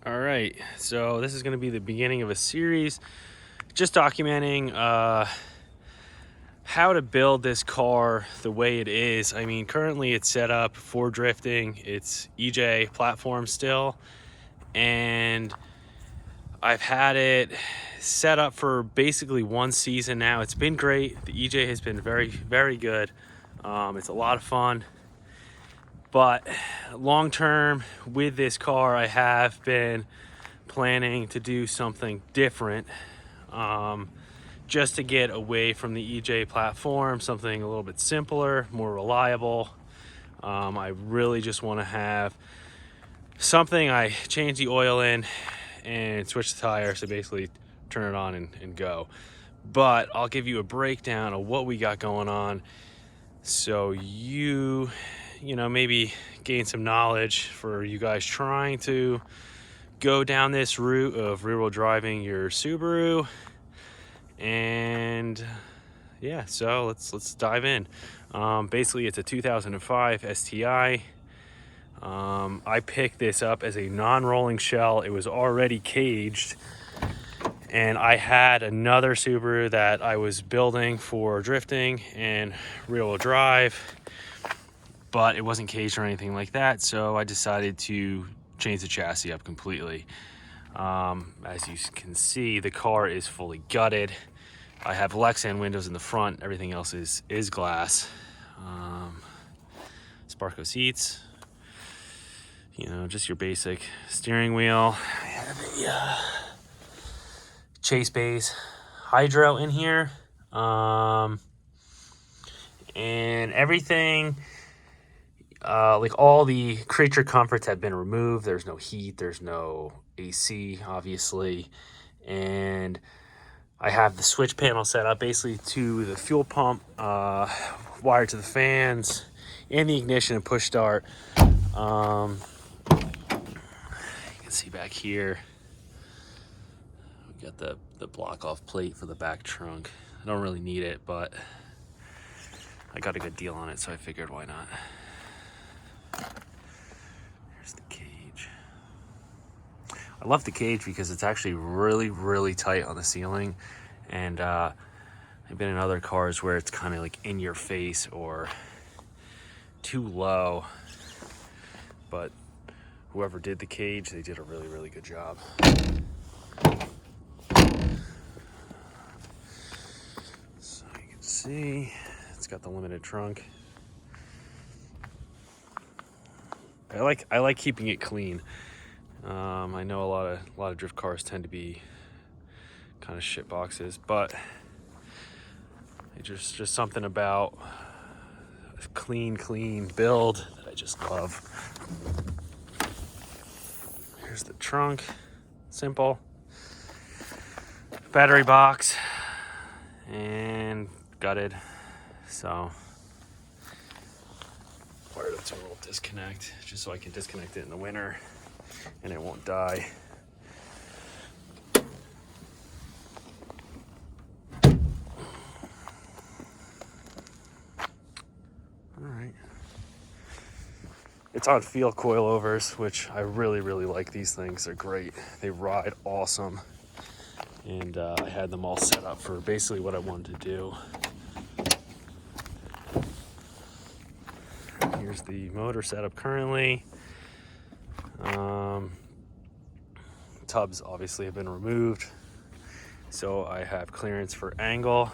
All right, so this is going to be the beginning of a series just documenting how to build this car the way it is. I mean, currently it's set up for drifting. It's EJ platform still, and I've had it set up for basically one season now. It's been great. The EJ has been very, very good. It's a lot of fun. But long term with this car, I have been planning to do something different, just to get away from the EJ platform, something a little bit simpler, more reliable. I really just want to have something I change the oil in and switch the tire, so basically turn it on and go. But I'll give you a breakdown of what we got going on, so you know, maybe gain some knowledge for you guys trying to go down this route of rear-wheel driving your Subaru. And yeah, so let's dive in. Basically, it's a 2005 STI. I picked this up as a non-rolling shell. It was already caged, and I had another Subaru that I was building for drifting and rear-wheel drive, but it wasn't caged or anything like that, so I decided to change the chassis up completely. As you can see, the car is fully gutted. I have Lexan windows in the front. Everything else is glass. Sparco seats. You know, just your basic steering wheel. I have a Chase Base Hydro in here. And everything, like all the creature comforts have been removed. There's no heat, there's no AC, obviously. And I have the switch panel set up basically to the fuel pump, wired to the fans, and the ignition and push start. You can see back here, we got the block off plate for the back trunk. I don't really need it, but I got a good deal on it, so I figured why not. Here's the cage. I love the cage because it's actually really, really tight on the ceiling. And I've been in other cars where it's kind of like in your face or too low. But whoever did the cage, they did a really, really good job. So you can see, it's got the limited trunk. I like keeping it clean. I know a lot of drift cars tend to be kind of shit boxes, but it's just something about a clean build that I just love. Here's the trunk, simple. Battery box, and gutted. So wired up to a little disconnect, just so I can disconnect it in the winter and it won't die. Alright. It's on field coilovers, which I really, really like these things. They're great. They ride awesome. And I had them all set up for basically what I wanted to do. Here's the motor setup currently. Tubs obviously have been removed, so I have clearance for angle.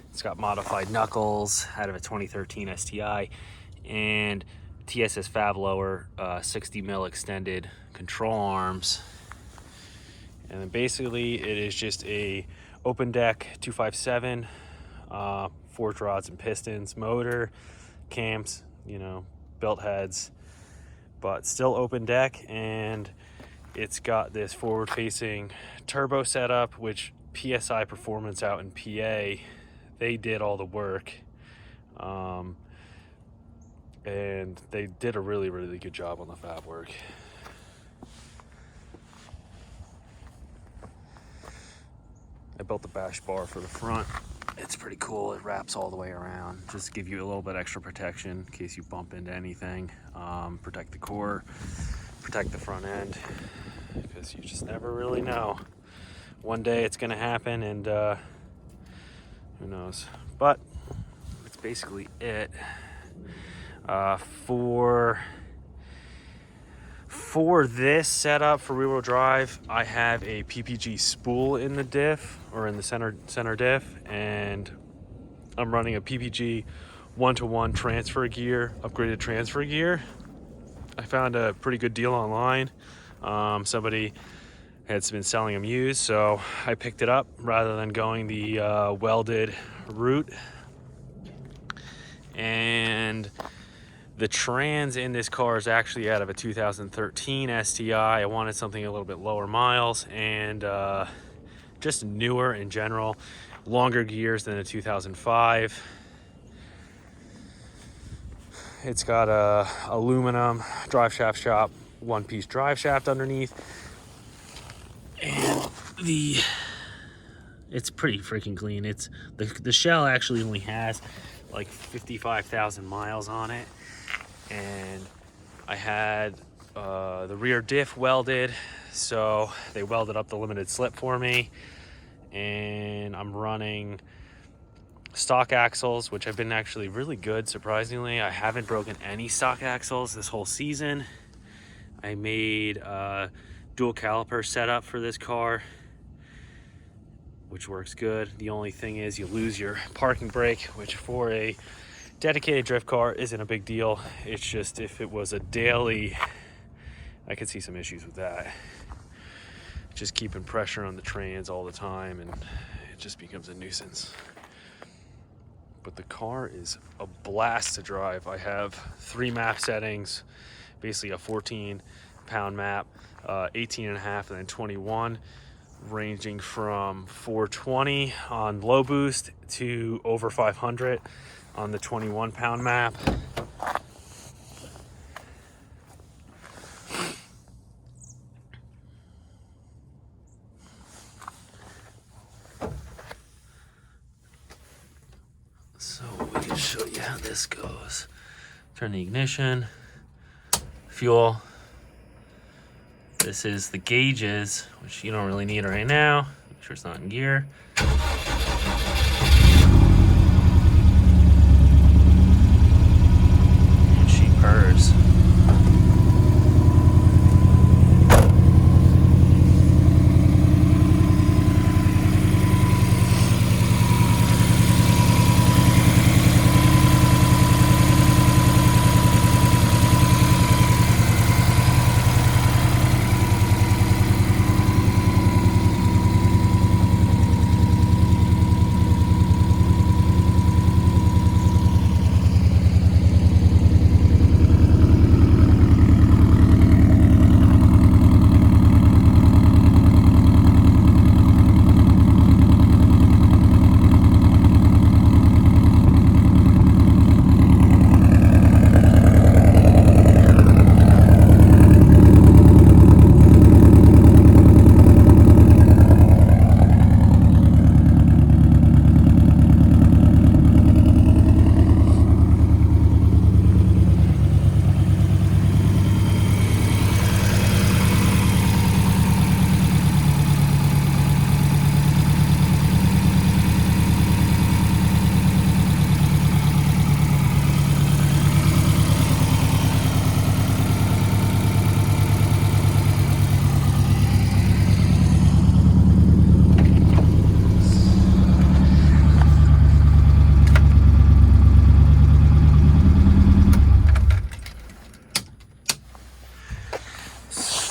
It's got modified knuckles out of a 2013 STI and TSS Fab Lower 60 mil extended control arms. And then basically it is just a open deck 257, forged rods and pistons, motor, cams, you know, belt heads, but still open deck. And it's got this forward facing turbo setup, which PSI Performance out in PA, they did all the work. And they did a really, really good job on the fab work. I built the bash bar for the front. It's pretty cool. It wraps all the way around, just to give you a little bit extra protection in case you bump into anything. Protect the core, protect the front end. because you just never really know. One day it's going to happen, and who knows. But that's basically it. For this setup for rear-wheel drive, I have a PPG spool in the diff, or in the center diff, and I'm running a PPG 1-to-1 transfer gear, upgraded transfer gear. I found a pretty good deal online. Somebody had been selling them used, so I picked it up rather than going the welded route. And the trans in this car is actually out of a 2013 STI. I wanted something a little bit lower miles and just newer in general, longer gears than a 2005. It's got a aluminum drive shaft shop, one-piece drive shaft underneath, and it's pretty freaking clean. It's the shell actually only has like 55,000 miles on it. And I had the rear diff welded, so they welded up the limited slip for me. And I'm running stock axles, which have been actually really good, surprisingly. I haven't broken any stock axles this whole season. I made a dual caliper setup for this car, which works good. The only thing is you lose your parking brake, which for a dedicated drift car isn't a big deal. It's just if it was a daily, I could see some issues with that. Just keeping pressure on the trans all the time, and it just becomes a nuisance. But the car is a blast to drive. I have 3 map settings, basically a 14-pound map, 18.5, and then 21, ranging from 420 on low boost to over 500 on the 21-pound map. So we can show you how this goes. Turn the ignition, fuel. This is the gauges, which you don't really need right now. Make sure it's not in gear. Purrs.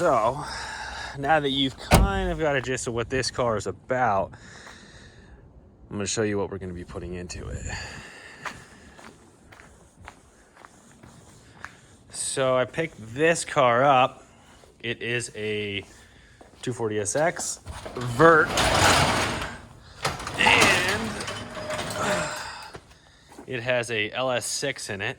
So now that you've kind of got a gist of what this car is about, I'm going to show you what we're going to be putting into it. So I picked this car up. It is a 240SX Vert, and it has a LS6 in it.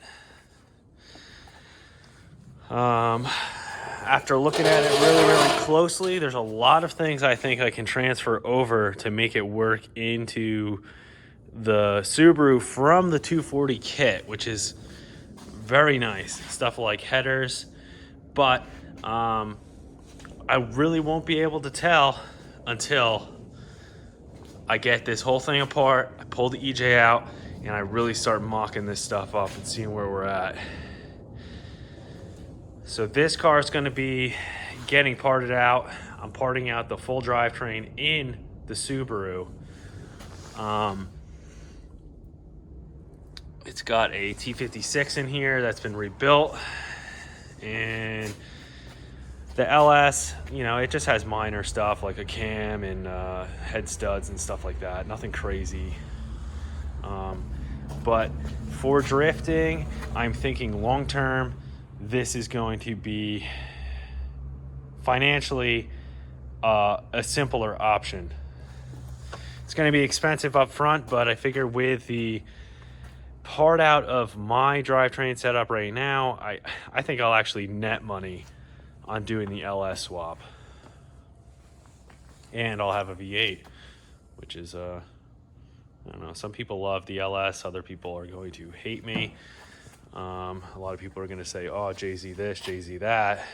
After looking at it really closely, there's a lot of things I think I can transfer over to make it work into the Subaru from the 240 kit, which is very nice. Stuff like headers, but I I really won't be able to tell until I get this whole thing apart, I pull the EJ out, and I really start mocking this stuff up and seeing where we're at. So this car is going to be getting parted out. I'm parting out the full drivetrain in the Subaru. It's got a T56 in here that's been rebuilt, and the LS, you know, it just has minor stuff like a cam and head studs and stuff like that. Nothing crazy. But for drifting, I'm thinking long term, this is going to be financially a simpler option. It's going to be expensive up front, but I figure with the part out of my drivetrain setup right now, I think I'll actually net money on doing the LS swap. And I'll have a V8, which is, I don't know, some people love the LS, other people are going to hate me. A lot of people are going to say, oh, Jay-Z this, Jay-Z that,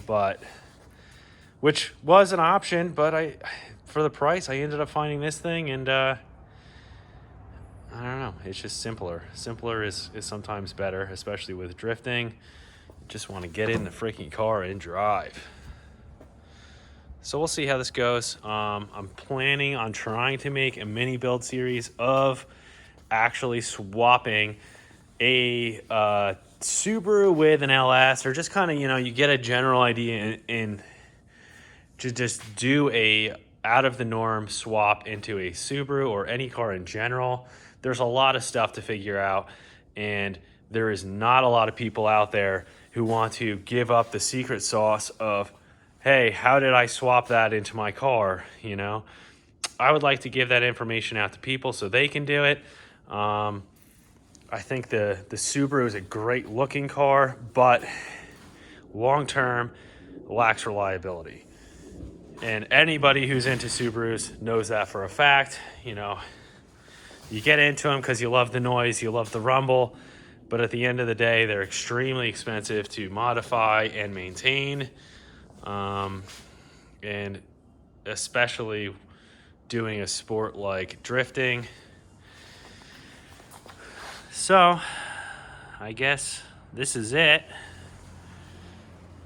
but, which was an option, but for the price, I ended up finding this thing, and I don't know, it's just simpler. Simpler is sometimes better, especially with drifting. You just want to get in the freaking car and drive. So we'll see how this goes. I'm planning on trying to make a mini build series of actually swapping a Subaru with an LS, or just kind of, you know, you get a general idea and to just do a out of the norm swap into a Subaru or any car in general. There's a lot of stuff to figure out, and there is not a lot of people out there who want to give up the secret sauce of, hey, how did I swap that into my car? You know, I would like to give that information out to people so they can do it. I think the Subaru is a great looking car, but long term lacks reliability. And anybody who's into Subarus knows that for a fact. You know, you get into them because you love the noise, you love the rumble, but at the end of the day, they're extremely expensive to modify and maintain. And especially doing a sport like drifting. So I guess this is it.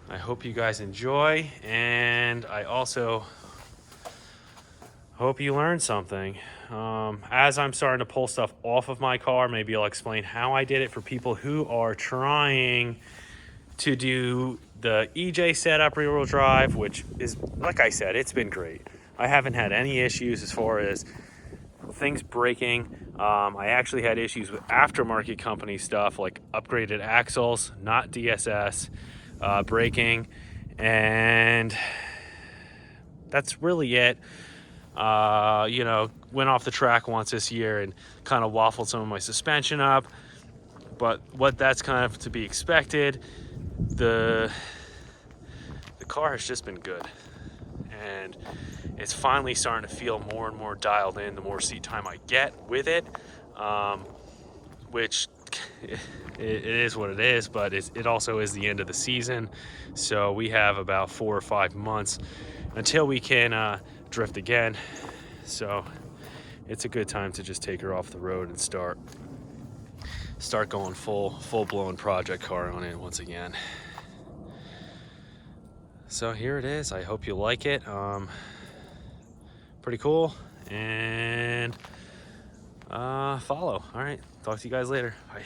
I hope you guys enjoy, and I also hope you learned something. As I'm starting to pull stuff off of my car, maybe I'll explain how I did it for people who are trying to do the EJ setup rear-wheel drive, which is, like I said, it's been great. I haven't had any issues as far as things breaking. I actually had issues with aftermarket company stuff like upgraded axles, not DSS, braking, and that's really it. You know, went off the track once this year and kind of waffled some of my suspension up, but that's kind of to be expected. The car has just been good, and it's finally starting to feel more and more dialed in the more seat time I get with it, which it is what it is, but it also is the end of the season, so we have about 4 or 5 months until we can drift again. So it's a good time to just take her off the road and start going full-blown project car on it once again. So here it is. I hope you like it. Pretty cool. And follow. All right, talk to you guys later. Bye.